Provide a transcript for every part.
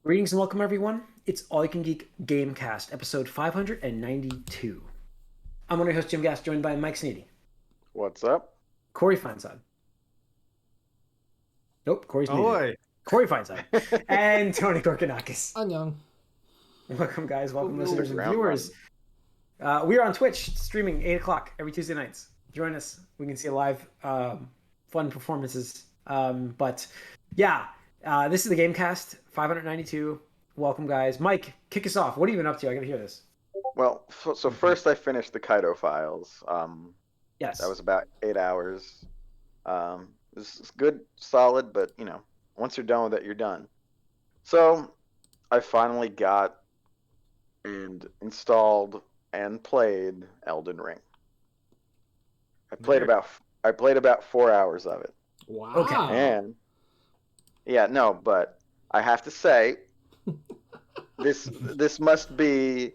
Greetings and welcome, everyone. It's All You Can Geek Gamecast, episode 592. I'm one of your hosts, Jim Gass, joined by Mike Sneedy, What's up? Corey Feinsod. Nope, Corey's muted. Ahoy. Corey Feinsod. And Tony Korkanakis. Annyeong. Welcome, guys. Welcome, listeners and viewers. We are on Twitch, streaming 8 o'clock every Tuesday nights. Join us. We can see live fun performances. This is the Gamecast, 592. Welcome, guys. Mike, kick us off. What have you been up to? I gotta hear this. Well, so first I finished the Kaido files. Yes. That was about 8 hours. This is good, solid, but once you're done with it, you're done. So I finally got and installed and played Elden Ring. I played about 4 hours of it. Wow. Okay. And but I have to say, this must be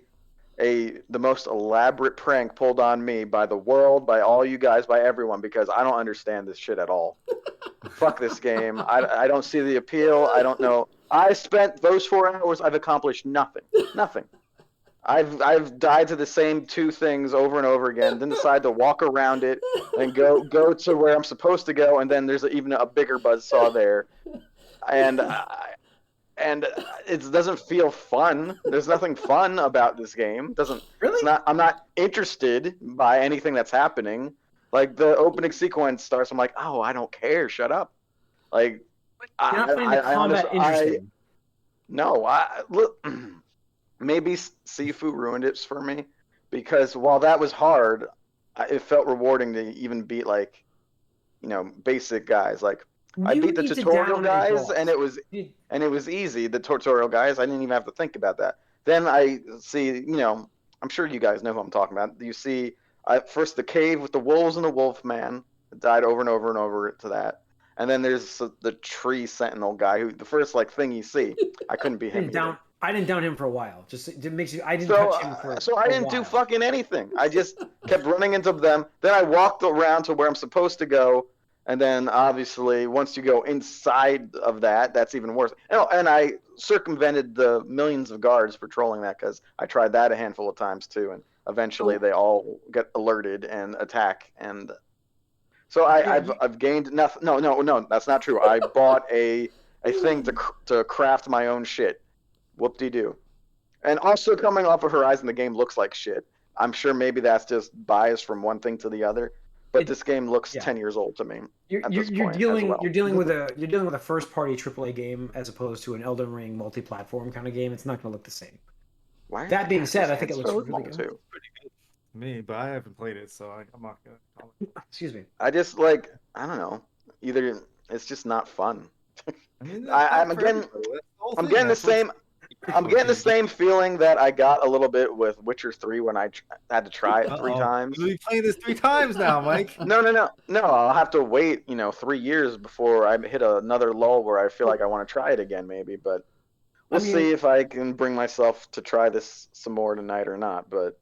the most elaborate prank pulled on me by the world, by all you guys, by everyone, because I don't understand this shit at all. Fuck this game. I don't see the appeal. I don't know. I spent those 4 hours. I've accomplished nothing. Nothing. I've died to the same two things over and over again. Then decide to walk around it and go to where I'm supposed to go, and then there's even a bigger buzzsaw there, and it doesn't feel fun. There's nothing fun about this game. Doesn't Really? It's not. I'm not interested by anything that's happening. Like the opening sequence starts, I'm like, oh, I don't care. Shut up. Like, You're not finding the combat interesting. Look. Maybe Sifu ruined it for me, because while that was hard, it felt rewarding to even beat basic guys. Like I beat the tutorial guys, and it was easy. The tutorial guys, I didn't even have to think about that. Then I see, I'm sure you guys know who I'm talking about. You see, first the cave with the wolves and the wolf man. I died over and over and over to that. And then there's the tree sentinel guy who the first thing you see, I couldn't beat him. I didn't down him for a while. I didn't touch him for So I didn't do fucking anything. I just kept running into them. Then I walked around to where I'm supposed to go. And then obviously once you go inside of that, that's even worse. And I circumvented the millions of guards patrolling that, because I tried that a handful of times too. And eventually they all get alerted and attack. And so I've gained nothing. No, that's not true. I bought a thing to craft my own shit. Whoop-de-doo. And also coming off of Horizon, the game looks like shit. I'm sure maybe that's just bias from one thing to the other, but this game looks 10 years old to me. You're dealing with a first-party AAA game as opposed to an Elden Ring multi-platform kind of game. It's not going to look the same. That being said, I think it looks really good. Too. Pretty good to me, but I haven't played it, so I'm not gonna. Excuse me. I just I don't know. Either it's just not fun. I'm getting the same feeling that I got a little bit with Witcher 3 when I had to try it 3 times. You'll be playing this 3 times now, Mike. No. I'll have to wait, 3 years before I hit another lull where I feel like I want to try it again, maybe. But we'll see if I can bring myself to try this some more tonight or not. But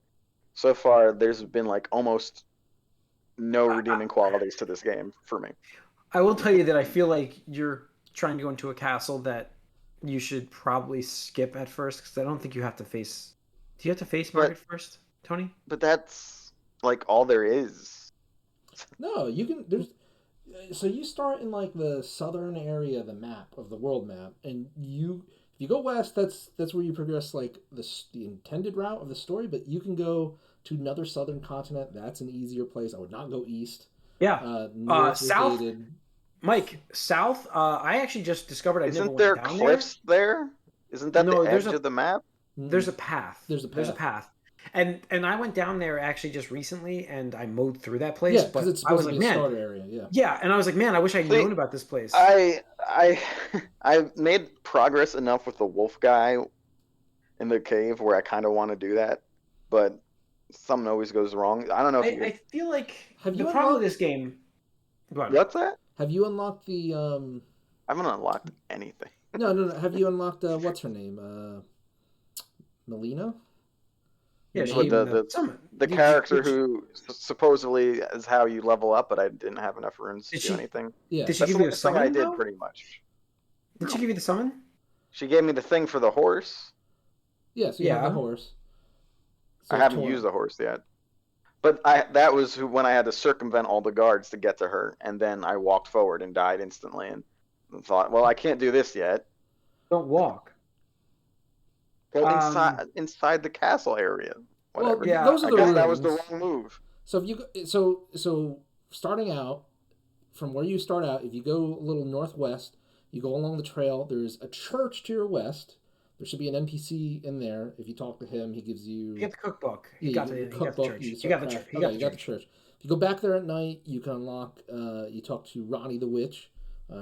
so far, there's been almost no redeeming qualities to this game for me. I will tell you that I feel like you're trying to go into a castle that you should probably skip at first, because I don't think you have to face. Do you have to face Margaret first, Tony? But that's all there is. No, you can. So you start in the southern area of the world map, and if you go west, that's where you progress the intended route of the story. But you can go to another southern continent. That's an easier place. I would not go east. Yeah. South. Gated. Mike, south. I actually just discovered. Isn't there cliffs there? Isn't that the edge of the map? There's a path. There's a path. And I went down there actually just recently, and I mowed through that place. Yeah, because it's supposed to be a starter area. Yeah, and I was like, man, I wish I'd known about this place. I made progress enough with the wolf guy in the cave where I kind of want to do that, but something always goes wrong. I don't know. I feel like the problem with this game. What's that? Have you unlocked the? I haven't unlocked anything. No. Have you unlocked what's her name? Melina. Yeah, the character who supposedly is how you level up, but I didn't have enough runes to do anything. Yeah. Did she give you the summon? I did pretty much. Did she give you the summon? She gave me the thing for the horse. Yeah, so you have the horse. So I haven't used the horse yet. But that was when I had to circumvent all the guards to get to her, and then I walked forward and died instantly, and thought, well, I can't do this yet. Don't walk. Go inside the castle area. Whatever. Well, yeah, those are the rooms. That was the wrong move. So if you so starting out from where you start out, if you go a little northwest, you go along the trail. There's a church to your west. There should be an NPC in there. If you talk to him, he gives you. You get the cookbook. You got the church. You got the church. If you go back there at night, you can unlock. You talk to Ronnie the witch.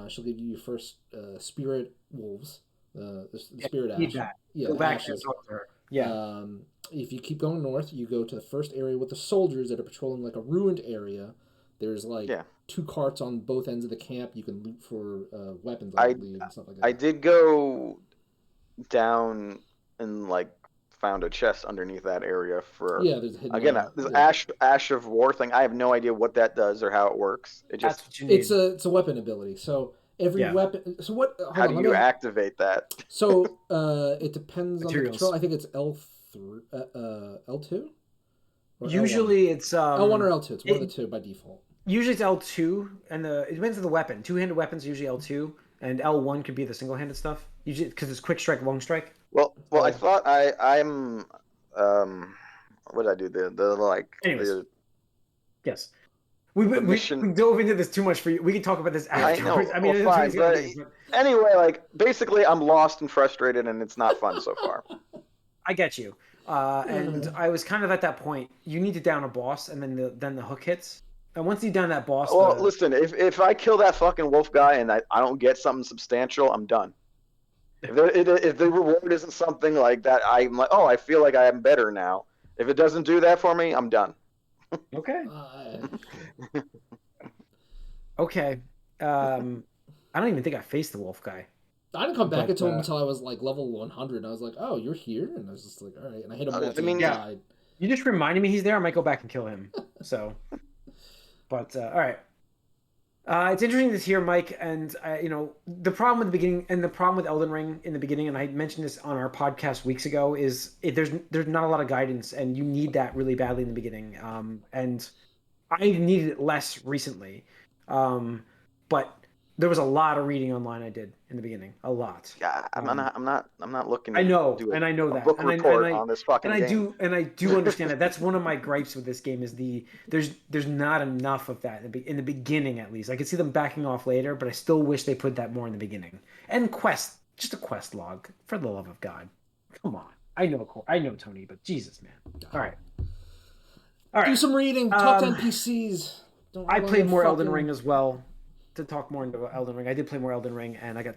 She'll give you your first spirit wolves. The spirit ash. Yeah, go back and talk to her. Yeah. If you keep going north, you go to the first area with the soldiers that are patrolling like a ruined area. There's like 2 carts on both ends of the camp. You can loot for weapons, I believe, and stuff like that. I did go down and like found a chest underneath that area for there's a hidden this ash of war thing. I have no idea what that does or how it works. That's what you need. It's a weapon ability. So every weapon. So what? How do you activate that? So it depends on the control. I think it's L2. Usually it's L1 or L2. It's one of the two by default. Usually it's L2, and it depends on the weapon. Two-handed weapons are usually L2, and L1 could be the single-handed stuff. Usually because it's quick strike, long strike. Well, I thought I'm what did I do? The like. Anyways. Yes. We dove into this too much for you. We can talk about this afterwards. I mean, fine, but anyway, like basically, I'm lost and frustrated, and it's not fun so far. I get you, and I was kind of at that point. You need to down a boss, and then the hook hits. And once you down that boss, listen, if I kill that fucking wolf guy and I don't get something substantial, I'm done. If the reward isn't something like that, I'm like, I feel like I am better now. If it doesn't do that for me, I'm done. Okay. Okay. I don't even think I faced the wolf guy. I didn't come back until I was like level 100, and I was like, "Oh, you're here," and I was just like, "All right," and I hit him. Died. You just reminded me he's there. I might go back and kill him. So, but all right. It's interesting to hear, Mike, and the problem with the beginning and the problem with Elden Ring in the beginning, and I mentioned this on our podcast weeks ago, is there's not a lot of guidance, and you need that really badly in the beginning. And I needed it less recently, but there was a lot of reading online I did in the beginning, a lot. Yeah, I'm not looking. I know, and I know that. Book report on this fucking game. I do understand that. That's one of my gripes with this game is there's not enough of that in the beginning, at least. I could see them backing off later, but I still wish they put that more in the beginning. And just a quest log, for the love of God, come on. I know Tony, but Jesus, man. All right. Do some reading. Talk to NPCs. I played more Elden Ring as well. To talk more into Elden Ring, I did play more Elden Ring, and I got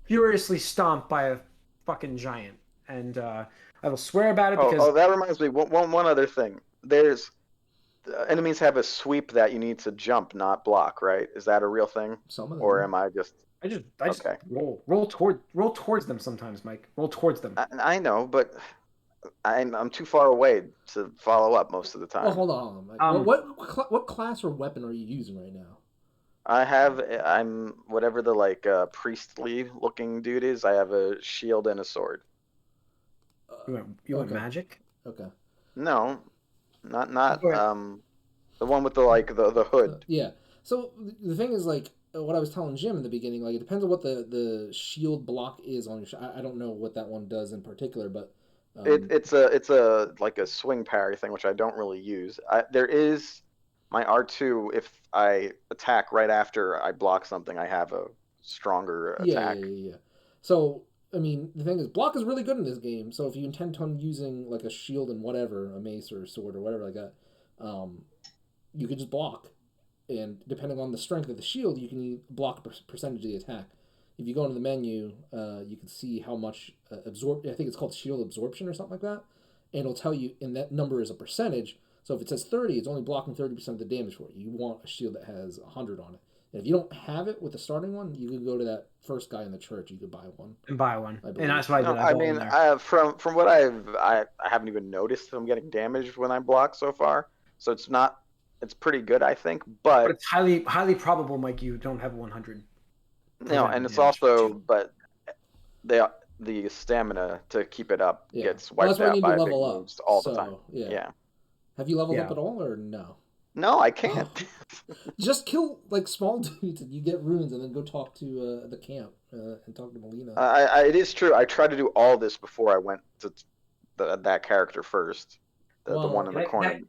furiously stomped by a fucking giant. And I will swear about it because. Oh, that reminds me. One other thing. Enemies have a sweep that you need to jump, not block. Right? Is that a real thing? Some of them. Or am I just? I just roll towards them sometimes, Mike. Roll towards them. I know, but I'm too far away to follow up most of the time. Oh, hold on, Mike. What class or weapon are you using right now? I'm whatever the priestly looking dude is. I have a shield and a sword. You want magic? Okay. No, not the one with the hood. Yeah. So the thing is, like, what I was telling Jim in the beginning, like, it depends on what the shield block is on your. I don't know what that one does in particular, but it's a like a swing parry thing, which I don't really use. There is. My R2, if I attack right after I block something, I have a stronger attack. Yeah. So, I mean, the thing is, block is really good in this game. So if you intend on using, like, a shield and whatever, a mace or a sword or whatever like that, you can just block. And depending on the strength of the shield, you can block a percentage of the attack. If you go into the menu, you can see how much I think it's called shield absorption or something like that. And it'll tell you, and that number is a percentage. So if it says 30, it's only blocking 30% of the damage for you. You want a shield that has 100 on it. And if you don't have it with the starting one, you can go to that first guy in the church. You could buy one. And that's what I did. I mean, from what I haven't even noticed I'm getting damaged when I block so far. So it's pretty good, I think. But it's highly probable, Mike, you don't have 100. No, and it's also, but the stamina to keep it up gets Well, that's wiped why you out need to by big level up moves all the time. Yeah. Have you leveled Yeah. up at all, or no? No, I can't. Just kill like small dudes and you get runes, and then go talk to the camp and talk to Melina. It is true. I tried to do all this before I went to that character first, the one in the corner.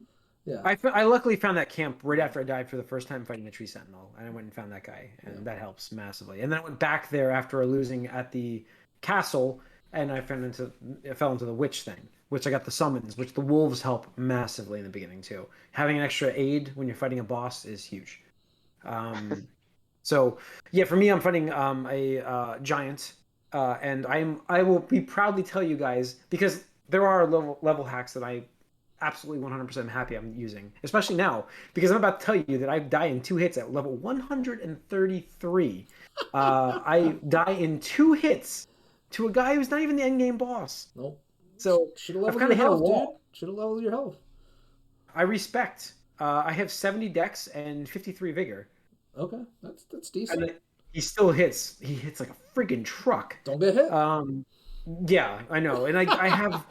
I luckily found that camp right after I died for the first time fighting the Tree Sentinel, and I went and found that guy, and that helps massively. And then I went back there after losing at the castle, and I fell into the witch thing, which I got the summons, which the wolves help massively in the beginning too. Having an extra aid when you're fighting a boss is huge. So yeah, for me, I'm fighting a giant, and I will be proudly tell you guys, because there are level hacks that I absolutely 100% happy I'm using, especially now, because I'm about to tell you that I die in 2 hits at level 133. I die in 2 hits to a guy who's not even the end game boss. Nope. So should have leveled I've your kind of health, hit a wall. dude. Should have leveled your health. I respect. I have 70 dex and 53 vigor. Okay, that's decent. And he still hits. He hits like a freaking truck. Don't get hit. Yeah, I know. And I have.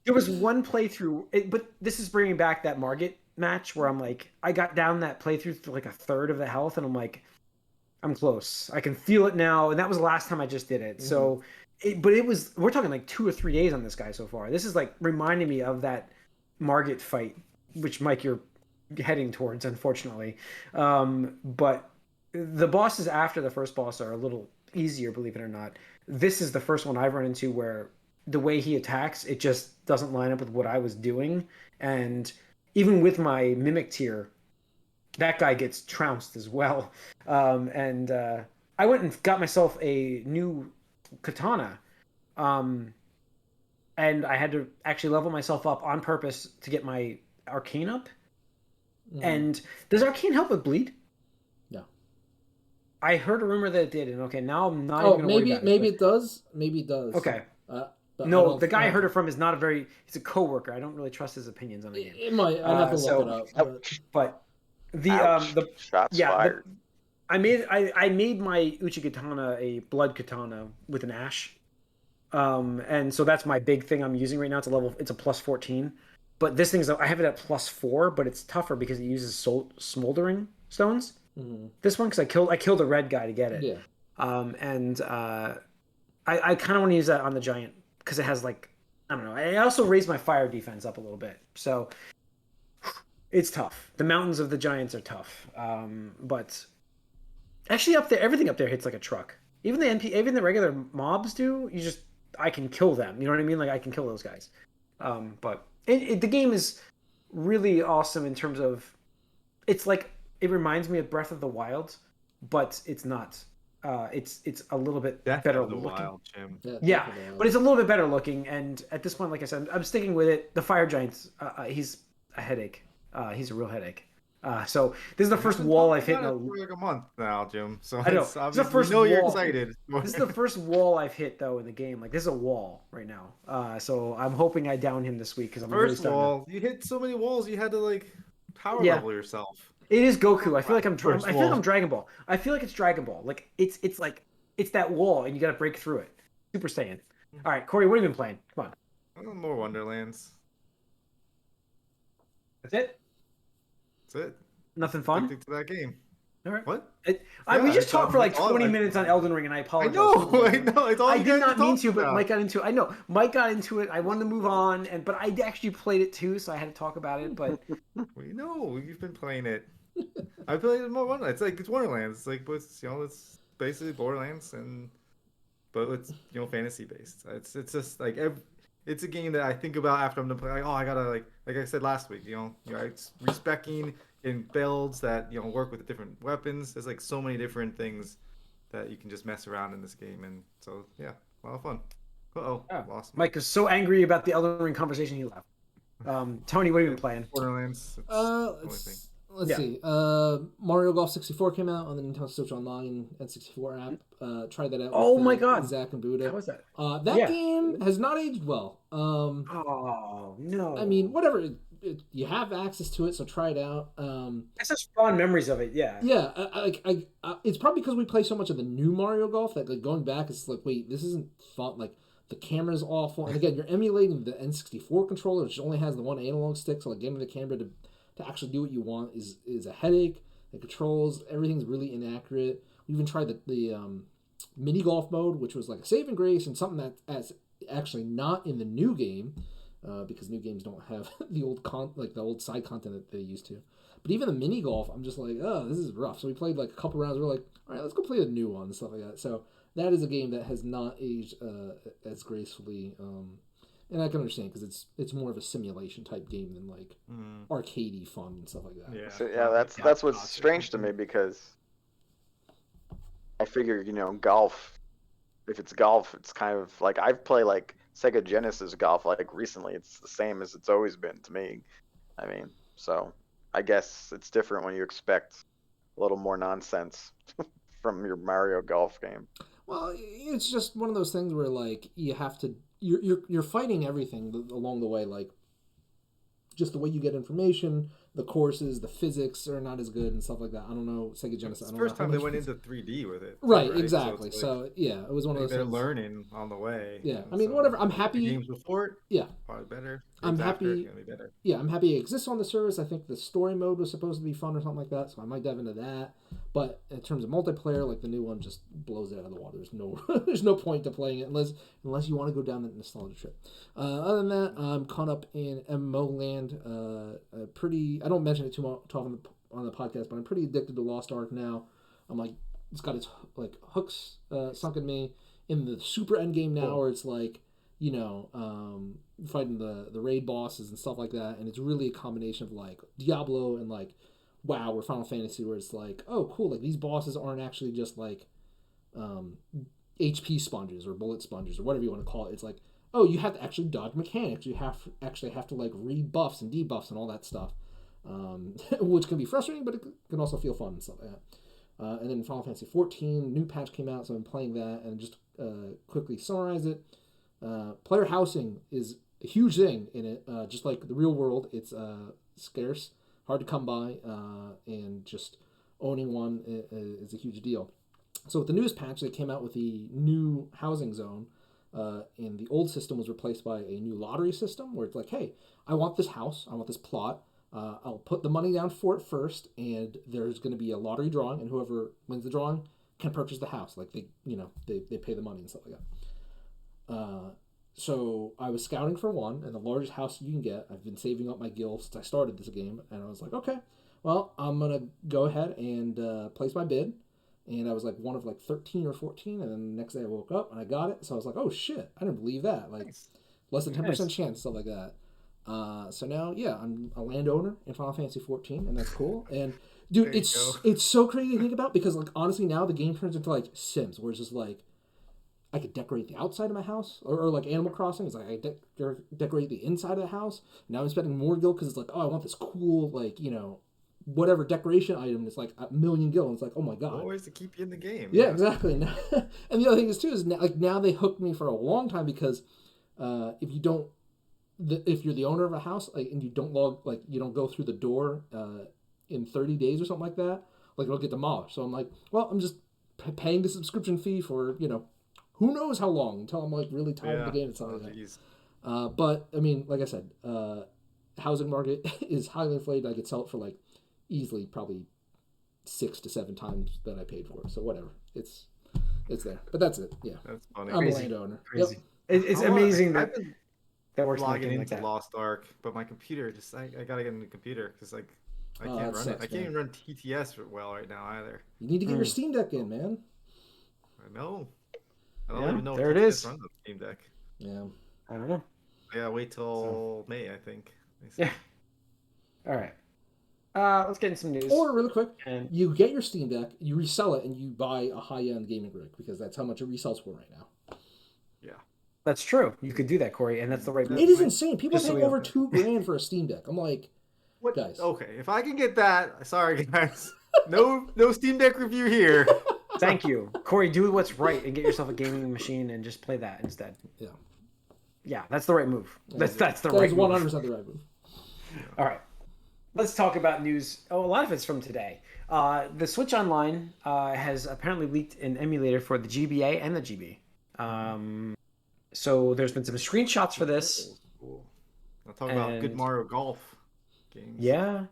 There was one playthrough, but this is bringing back that Margit match where I'm like, I got down that playthrough to like a third of the health, and I'm like, I'm close. I can feel it now, and that was the last time I just did it. So, we're talking like 2 or 3 days on this guy so far. This is like reminding me of that Margit fight, which Mike, you're heading towards, unfortunately. But the bosses after the first boss are a little easier, believe it or not. This is the first one I've run into where the way he attacks, it just doesn't line up with what I was doing. And even with my mimic tier, that guy gets trounced as well. I went and got myself a new katana. And I had to actually level myself up on purpose to get my arcane up. And does arcane help with bleed? No. I heard a rumor that it did, and okay, now I'm not even going to worry about it. Maybe it does. Maybe it does. Okay. No, the guy I heard it from is not he's a coworker. I don't really trust his opinions on the game. It might. I'd have to look it up. Shots fired. I made my Uchi katana a blood katana with an ash. And so that's my big thing I'm using right now. It's a plus 14. But this thing's, I have it at plus 4, but it's tougher because it uses smoldering stones. This one, because I killed a red guy to get it. Yeah. I kind of want to use that on the giant because it has like, I don't know. I also raised my fire defense up a little bit. So it's tough. The mountains of the giants are tough. But actually up there, everything up there hits like a truck. Even the regular mobs do. I can kill them. You know what I mean? Like I can kill those guys. But the game is really awesome in terms of, it's like, it reminds me of Breath of the Wild, but it's not. It's a little bit better looking. Wild, Jim. Yeah, but it's a little bit better looking. And at this point, like I said, I'm sticking with it. The Fire Giant's, he's a headache. He's a real headache. So this is the first wall I've hit in like a month now, Jim. So I know. It's This is the first wall. You're excited. This is the first wall I've hit though in the game. Like this is a wall right now. So I'm hoping I down him this week because I'm first wall. You hit so many walls. You had to like power level yourself. It is Goku. I feel like I'm Dragon Ball. I feel like it's Dragon Ball. Like it's that wall and you got to break through it. Super Saiyan. All right, Corey, what have you been playing? Come on. More Wonderlands. That's it. That's it. Nothing fun. Addicted to that game. All right. What? We just talked for like 20 minutes on Elden Ring, and I apologize. I know. It's all I you did not mean to, about. but Mike got into it. I know. Mike got into it. I wanted to move on, but I actually played it too, so I had to talk about it. But we know you've been playing it. I played more Wonderlands. It's Wonderlands. It's basically Borderlands, but it's fantasy based. It's just like it's a game that I think about after I'm done playing. Like, I gotta like I said last week. It's respecking in builds that work with the different weapons. There's like so many different things that you can just mess around in this game, and so yeah, a lot of fun. Lost. Mike is so angry about the Elden Ring conversation he left. Tony, what have you been playing? Borderlands. Let's see. Mario Golf 64 came out on the Nintendo Switch Online N64 app. Tried that out. Oh my god, Zach and Buddha. How was that? That game has not aged well. Oh no. I mean, whatever. you have access to it, so try it out. It's just fond memories of it. Yeah. Yeah, it's probably because we play so much of the new Mario Golf that like going back, it's like, wait, this isn't fun. Like the camera's awful, and again, you're emulating the N64 controller, which only has the one analog stick. So like getting the camera to actually do what you want is a headache. The controls, everything's really inaccurate. We even tried the mini golf mode, which was like a saving grace and something that's actually not in the new game, because new games don't have the old side content that they used to. But even the mini golf, I'm just like, oh, this is rough. So we played like a couple rounds. We're like, all right, let's go play the new one and stuff like that. So that is a game that has not aged as gracefully, and I can understand because it's more of a simulation type game than like arcadey fun and stuff like that. Yeah, So, that's what's strange to me, because I figure, golf. If it's golf, it's kind of like I've played like Sega Genesis golf like recently. It's the same as it's always been to me. I mean, so I guess it's different when you expect a little more nonsense from your Mario Golf game. Well, it's just one of those things where like you have to you're fighting everything along the way, like just the way you get information, the courses, the physics are not as good and stuff like that. I don't know, Sega Genesis. It's the first time they went into 3D with it. Right, exactly. So yeah, it was one of those they're things. learning on the way. Yeah, I mean, whatever. I'm happy. Games before it, yeah, probably better. I'm happy. Gonna be better. Yeah, I'm happy it exists on the service. I think the story mode was supposed to be fun or something like that, so I might dive into that. But in terms of multiplayer, like the new one just blows it out of the water. There's no point to playing it unless you want to go down that nostalgia trip. Other than that, I'm caught up in MMO land. I don't mention it too often on the podcast, but I'm pretty addicted to Lost Ark now. I'm like, it's got its like hooks sunk in me in the super end game now, where it's like, fighting the raid bosses and stuff like that, and it's really a combination of like Diablo and like WoW or Final Fantasy, where it's like, oh cool, like these bosses aren't actually just like HP sponges or bullet sponges or whatever you want to call it. It's like, oh, you have to actually dodge mechanics. You have to like read buffs and debuffs and all that stuff, which can be frustrating, but it can also feel fun and stuff like that. And then Final Fantasy 14, new patch came out, so I'm playing that, and just quickly summarize it. Player housing is a huge thing in it, just like the real world. It's scarce, hard to come by, and just owning one is a huge deal. So with the newest patch, they came out with the new housing zone, and the old system was replaced by a new lottery system, where it's like, hey, I want this house, I want this plot, I'll put the money down for it first, and there's going to be a lottery drawing, and whoever wins the drawing can purchase the house. Like they pay the money and stuff like that. So I was scouting for one, and the largest house you can get. I've been saving up my gil since I started this game, and I was like, okay, well, I'm gonna go ahead and place my bid. And I was like one of like 13 or 14, and then the next day I woke up and I got it. So I was like, oh shit, I didn't believe that. Like less than 10% chance, stuff like that. So now, yeah, I'm a landowner in Final Fantasy 14, and that's cool. And dude, it's so crazy to think about, because like honestly now the game turns into like Sims, where it's just like I could decorate the outside of my house, or like Animal Crossing. It's like I decorate the inside of the house. Now I'm spending more gil because it's like, oh, I want this cool like whatever decoration item. It's like a million gil, and it's like, oh my god, always to keep you in the game. Yeah, exactly. And the other thing is too is now they hooked me for a long time, because if you're the owner of a house, like, and you don't you don't go through the door in 30 days or something like that, like it'll get demolished. So I'm like, well, I'm just paying the subscription fee for who knows how long, until I'm like really tired of the game and stuff like that. But I mean, like I said, housing market is highly inflated. I could sell it for like easily probably 6 to 7 times that I paid for it. So whatever, it's there. But that's it. Yeah, that's funny. I'm a landowner. Crazy. Yep. It's amazing I've been that we're logging into like that. Lost Ark, but my computer just I gotta get a new computer, because like I can't run it. I can't even run TTS well right now either. You need to get your Steam Deck in, man. I know. I don't even know there if it is. runs on Steam Deck. Yeah. I don't know. Yeah, wait till May, I think. Yeah. All right. Let's get into some news. Or really quick, you get your Steam Deck, you resell it, and you buy a high-end gaming rig, because that's how much it resells for right now. Yeah. That's true. You could do that, Corey, and that's the right move. It is insane. People pay over $2,000 for a Steam Deck. I'm like, what, guys? Okay, if I can get that, sorry guys, no Steam Deck review here. Thank you, Corey. Do what's right and get yourself a gaming machine and just play that instead. Yeah. Yeah, that's the right move. That's the that right is move. 100% the right move. All right. Let's talk about news. Oh, a lot of it's from today. The Switch Online has apparently leaked an emulator for the GBA and the GB. So there's been some screenshots for this. Cool. I'm talking about good Mario Golf games. Yeah.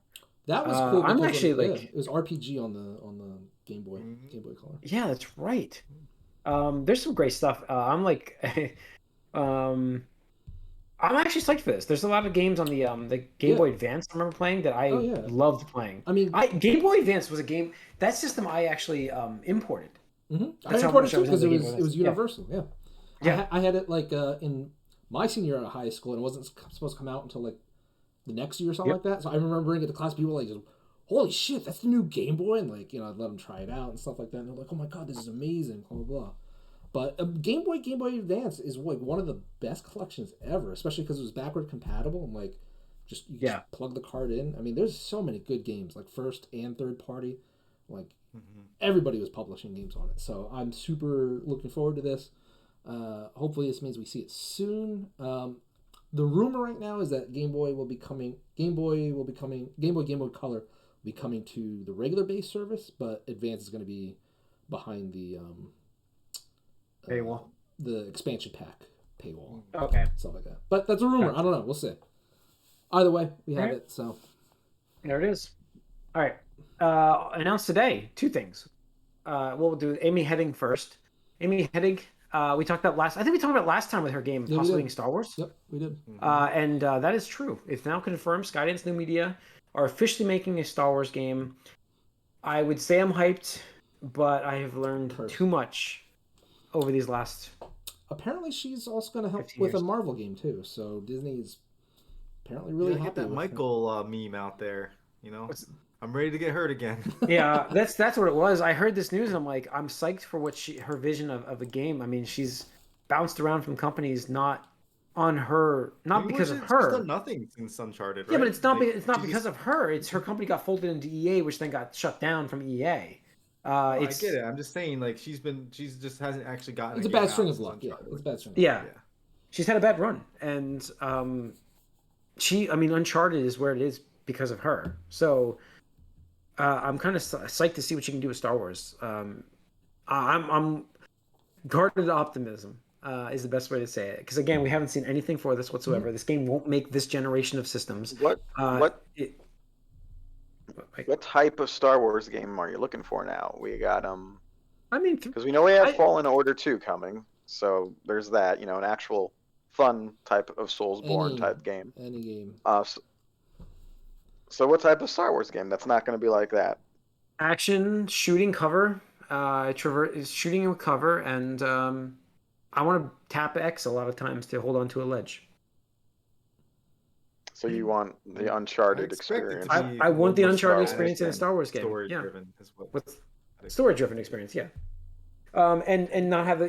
That was cool. I'm actually it was RPG on the Game Boy Color. Yeah, that's right. There's some great stuff. I'm actually psyched for this. There's a lot of games on the Game Boy Advance I remember playing that I loved playing. I mean, Game Boy Advance was a game that system I actually imported. Mm-hmm. I imported it because it was universal. Yeah. I had it in my senior year of high school, and it wasn't supposed to come out until the next year or something like that. So I remember bringing it to class. People were like, "Holy shit, that's the new Game Boy!" And I'd let them try it out and stuff like that. And they're like, "Oh my god, this is amazing!" Blah blah blah. But Game Boy Advance is one of the best collections ever, especially because it was backward compatible and just plug the card in. I mean, there's so many good games, like first and third party. Everybody was publishing games on it, so I'm super looking forward to this. Hopefully, this means we see it soon. The rumor right now is that Game Boy Game Boy Color will be coming to the regular base service, but Advance is going to be behind the paywall, the expansion pack paywall. Okay, stuff like that. But that's a rumor. I don't know. We'll see. Either way, we have it. So there it is. All right. Announced today 2 things. We'll do Amy Hennig first. Amy Hennig. We talked about last. I think we talked about last time with her game possibly being Star Wars. Yep, we did. And that is true. It's now confirmed. Skydance New Media are officially making a Star Wars game. I would say I'm hyped, but I have learned too much over these last. Apparently, she's also going to help with a Marvel game too. So Disney's apparently really happy. Get that with Michael meme out there. I'm ready to get hurt again. Yeah, that's what it was. I heard this news and I'm like, I'm psyched for what her vision of a game. I mean, she's bounced around from companies not because of her. She's done nothing since Uncharted, right? Yeah, but it's not because of her. It's her company got folded into EA, which then got shut down from EA. I get it. I'm just saying, she's just hasn't actually gotten. It's a bad string of luck. Yeah, it's a bad string. Yeah, she's had a bad run, and Uncharted is where it is because of her. So. I'm kind of psyched to see what you can do with Star Wars. I'm guarded optimism is the best way to say it. Because again, we haven't seen anything for this whatsoever. This game won't make this generation of systems. What type of Star Wars game are you looking for now? We got because we know we have Fallen Order 2 coming, so there's that. An actual fun type of Soulsborne type game. Any game. So what type of Star Wars game that's not going to be like that? Action, shooting, cover, shooting with cover, and I want to tap X a lot of times to hold on to a ledge. So you want the Uncharted experience? I want the Uncharted experience in a Star Wars game. Story-driven as well. With story-driven experience, yeah. And not have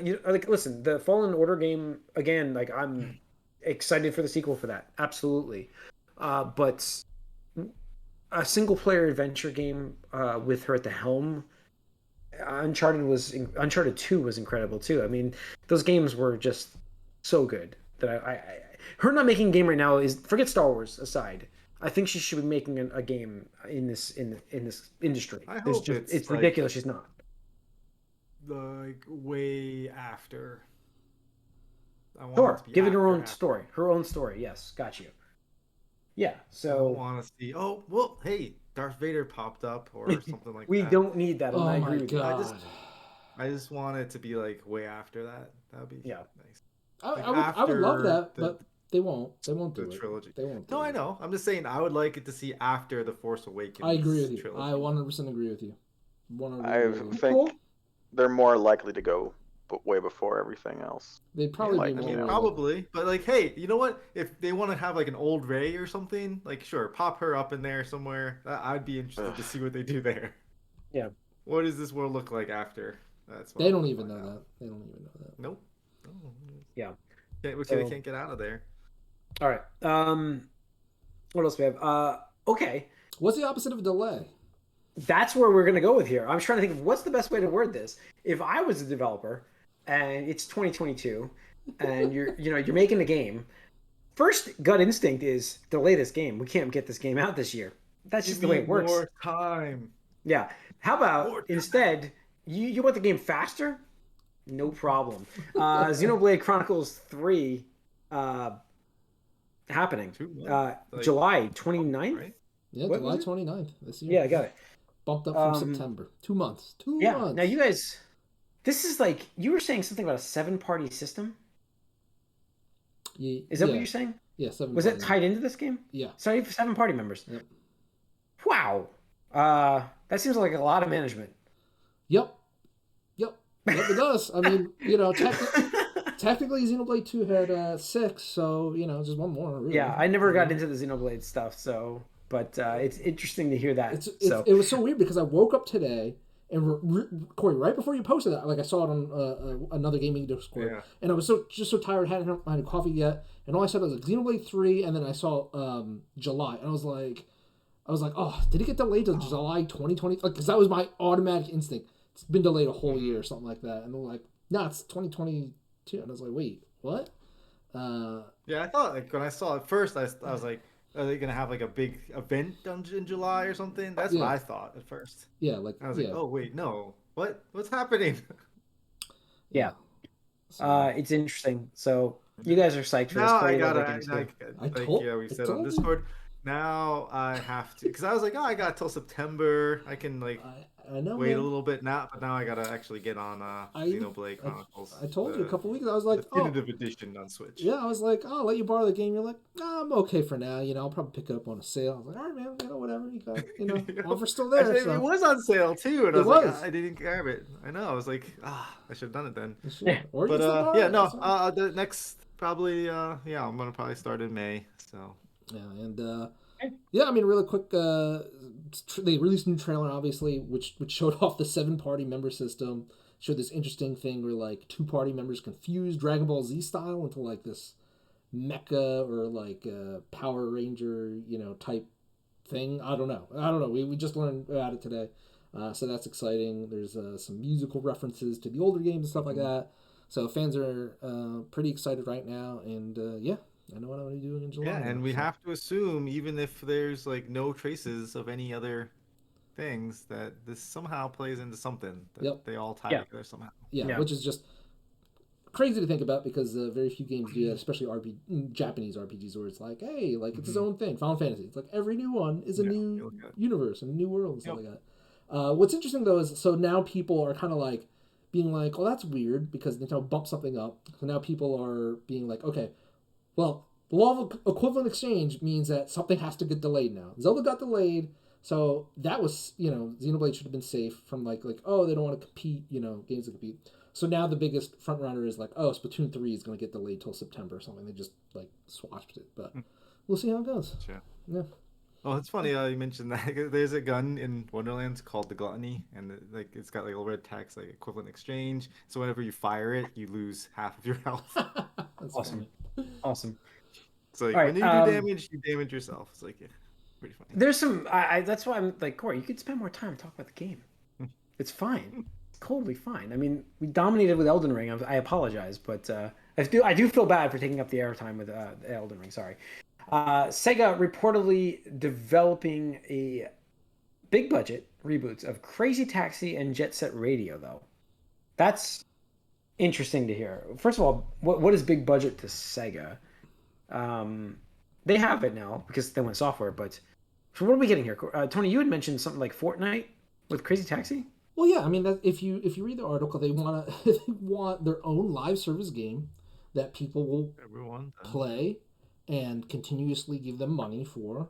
listen, the Fallen Order game again. I'm excited for the sequel for that, absolutely. But a single-player adventure game with her at the helm. Uncharted 2 was incredible too. I mean, those games were just so good that her not making a game right now is, forget Star Wars aside, I think she should be making a game in this industry. It's ridiculous she's not. Way after. Sure, give it her own story. Her own story. Yes, got you. Yeah, so. I want to see. Oh well, hey, Darth Vader popped up or something like that. We don't need that. I agree with you. I just want it to be way after that. That would be nice. I would love that, but they won't. They won't do the trilogy. They won't. I know. I'm just saying. I would like it to see after the Force Awakens. I agree with you. Trilogy. I 100% agree with you. I think they're more likely to go way before everything else. They'd probably probably, but hey, you know what? If they want to have an old Rey or something, sure, pop her up in there somewhere. I'd be interested to see what they do there. Yeah. What does this world look like after? They don't even know that. They don't even know that. Nope. Yeah. They can't get out of there. All right. What else we have? Okay. What's the opposite of delay? That's where we're gonna go with here. I'm trying to think of what's the best way to word this. If I was a developer and it's 2022 and you're making a game, first gut instinct is delay this game. We can't get this game out this year. That's just the way it works. More time. Yeah. How about instead, you want the game faster? No problem. Xenoblade Chronicles 3 happening. July 29th? Right? Yeah, what July 29th this year. Yeah, I got it. Bumped up from September. 2 months. 2 months. Now you guys, this is like, you were saying something about a 7-party system? Is that what you're saying? Yeah, 7. Was it tied into this game? Yeah. Sorry, 7 party members. Yep. Wow. That seems like a lot of management. Yep, it does. I mean, technically Xenoblade 2 had 6, so, just one more, really. Yeah, I never got into the Xenoblade stuff, so, but it's interesting to hear that. It was so weird because I woke up today, and Corey, right before you posted that, like I saw it on another gaming Discord, and I was so tired, hadn't had coffee yet, and all I said was like Xenoblade 3, and then I saw July, and I was like, oh, did it get delayed to July 2020? Because that was my automatic instinct. It's been delayed a whole year or something like that. And they're like, no, it's 2022. And I was like, wait, what? Yeah, I thought, like, when I saw it first, I was like, are they going to have, like, a big event in July or something? That's what I thought at first. Yeah, like, I was like, oh, wait, no. What's happening? Yeah. It's interesting. So, you guys are psyched for this. We said on Discord. Now I have to, because I was like, I got till September. I can wait a little bit now, but now I gotta actually get on Xenoblade Chronicles. I told you a couple weeks. I was like, definitive edition on Switch. Yeah, I was like, I'll let you borrow the game. You're like, I'm okay for now. I'll probably pick it up on a sale. I was like, all right, man. Whatever you got. Offer's still there. Actually, it was on sale too, and I was like, I didn't grab it. I know. I was like, I should have done it then. The next probably, I'm gonna probably start in May. So. Yeah, and I mean, really quick, they released a new trailer, obviously, which showed off the 7-party member system. Showed this interesting thing where, like, 2-party members can fuse Dragon Ball Z style into, like, this mecha or, like, Power Ranger, type thing. I don't know. We just learned about it today. So that's exciting. There's some musical references to the older games and stuff like that. So fans are pretty excited right now, and I know what I'm going to be doing in July. Yeah, and we have to assume, even if there's like no traces of any other things, that this somehow plays into something. That they all tie together somehow. Yeah, which is just crazy to think about because very few games do that, especially Japanese RPGs, where it's like, hey, like it's its own thing. Final Fantasy, it's like every new one is a new universe and a new world and stuff like that. What's interesting though is so now people are kind of like being like, oh, that's weird because Nintendo bumped something up. So now people are being like, okay. Well, the law of equivalent exchange means that something has to get delayed now. Zelda got delayed, so that was, Xenoblade should have been safe from like, oh, they don't want to compete, games that compete. So now the biggest front runner is like, oh, Splatoon 3 is going to get delayed till September or something. They just like swatched it, but we'll see how it goes. Sure. Yeah. Oh, it's funny you mentioned that. There's a gun in Wonderlands called the Gluttony, and it's got like a red text like equivalent exchange. So whenever you fire it, you lose half of your health. That's awesome. Awesome. So when you do damage, you damage yourself. It's like pretty funny. There's some. That's why I'm like, Corey, you could spend more time talking about the game. It's fine. It's totally fine. I mean, we dominated with Elden Ring. I apologize, but I do feel bad for taking up the airtime with Elden Ring. Sorry. Sega reportedly developing a big budget reboots of Crazy Taxi and Jet Set Radio, though. That's interesting to hear. First of all, what is big budget to Sega? They have it now because they went software, but what are we getting here? Tony, you had mentioned something like Fortnite with Crazy Taxi? Well, yeah, I mean, if you read the article, they want their own live service game that people will play and continuously give them money for,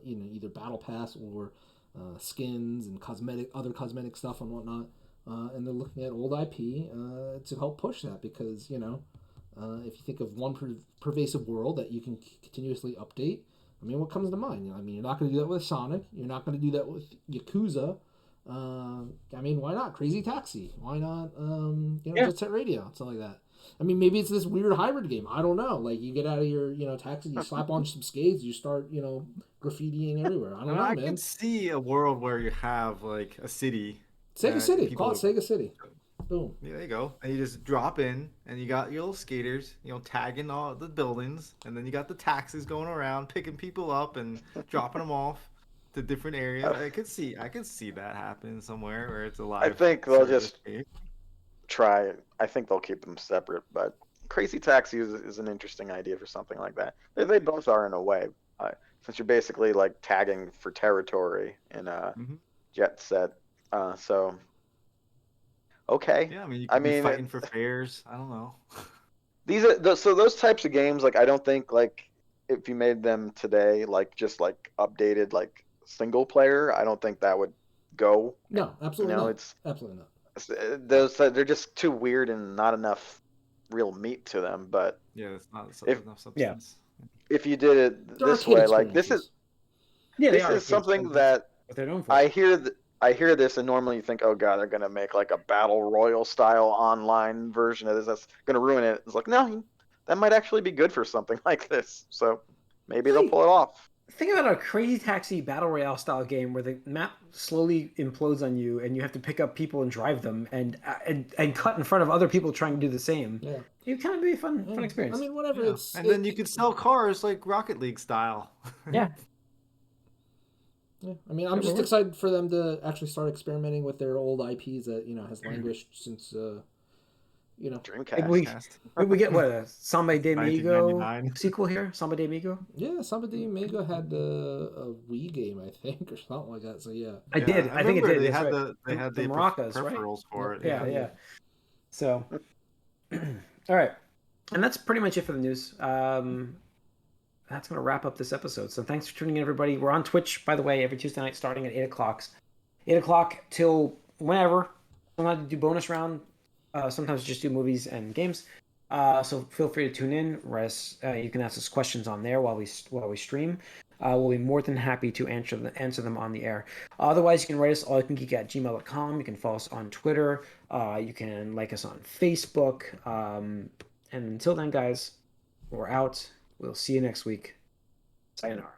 either Battle Pass or skins and other cosmetic stuff and whatnot. And they're looking at old IP to help push that because, if you think of one pervasive world that you can continuously update, I mean, what comes to mind? I mean, you're not going to do that with Sonic. You're not going to do that with Yakuza. I mean, why not Crazy Taxi? Why not, Jet Set Radio, something like that. I mean, maybe it's this weird hybrid game. I don't know. Like, you get out of your, taxi, you slap on some skates, you start, graffitiing everywhere. I don't know, man. I can see a world where you have, like, a city. Sega City. Call it Sega City. Boom. Yeah, there you go. And you just drop in, and you got your little skaters, tagging all the buildings, and then you got the taxis going around, picking people up and dropping them off to different areas. I could see that happening somewhere where it's a I live think they'll service just game. try. I think they'll keep them separate, but Crazy Taxi is an interesting idea for something like that. They both are in a way, since you're basically like tagging for territory in a Jet Set. So okay. Yeah, I mean, you I could be mean, fighting for fares. I don't know. these are so those types of games. Like, I don't think like if you made them today, like just like updated like single player, I don't think that would go. No, absolutely not. It's Absolutely not. those they're just too weird and not enough real meat to them. But Yeah, it's not if enough substance. if you did it They're this arcade way, like this experiences. is something that what they're known for. I hear this and normally you think, oh god, they're gonna make like a battle royal style online version of this. That's gonna ruin it. It's like, no, that might actually be good for something like this. So maybe they'll pull it off. Think about a Crazy Taxi battle royale style game where the map slowly implodes on you, and you have to pick up people and drive them, and cut in front of other people trying to do the same. Yeah, it kind of be a fun experience. I mean, whatever. Yeah. Then you could sell cars like Rocket League style. Yeah. Yeah, I mean, I'm just excited for them to actually start experimenting with their old IPs that has languished since Dreamcast. We get what, a Samba de Amigo 1999. sequel here? Samba de Amigo? Yeah, Samba de Amigo had a Wii game, I think, or something like that. So yeah, I did. I think it did. They That's had right. they had the maracas, peripherals for it. Yeah. So, all right, and that's pretty much it for the news. That's going to wrap up this episode. So thanks for tuning in, everybody. We're on Twitch, by the way, every Tuesday night starting at 8 o'clock. 8 o'clock till whenever. Sometimes do bonus round. Sometimes just do movies and games. So feel free to tune in. You can ask us questions on there while we stream. We'll be more than happy to answer them on the air. Otherwise, you can write us allyoucangeek@gmail.com. You can follow us on Twitter. You can like us on Facebook. And until then, guys, we're out. We'll see you next week. Sayonara.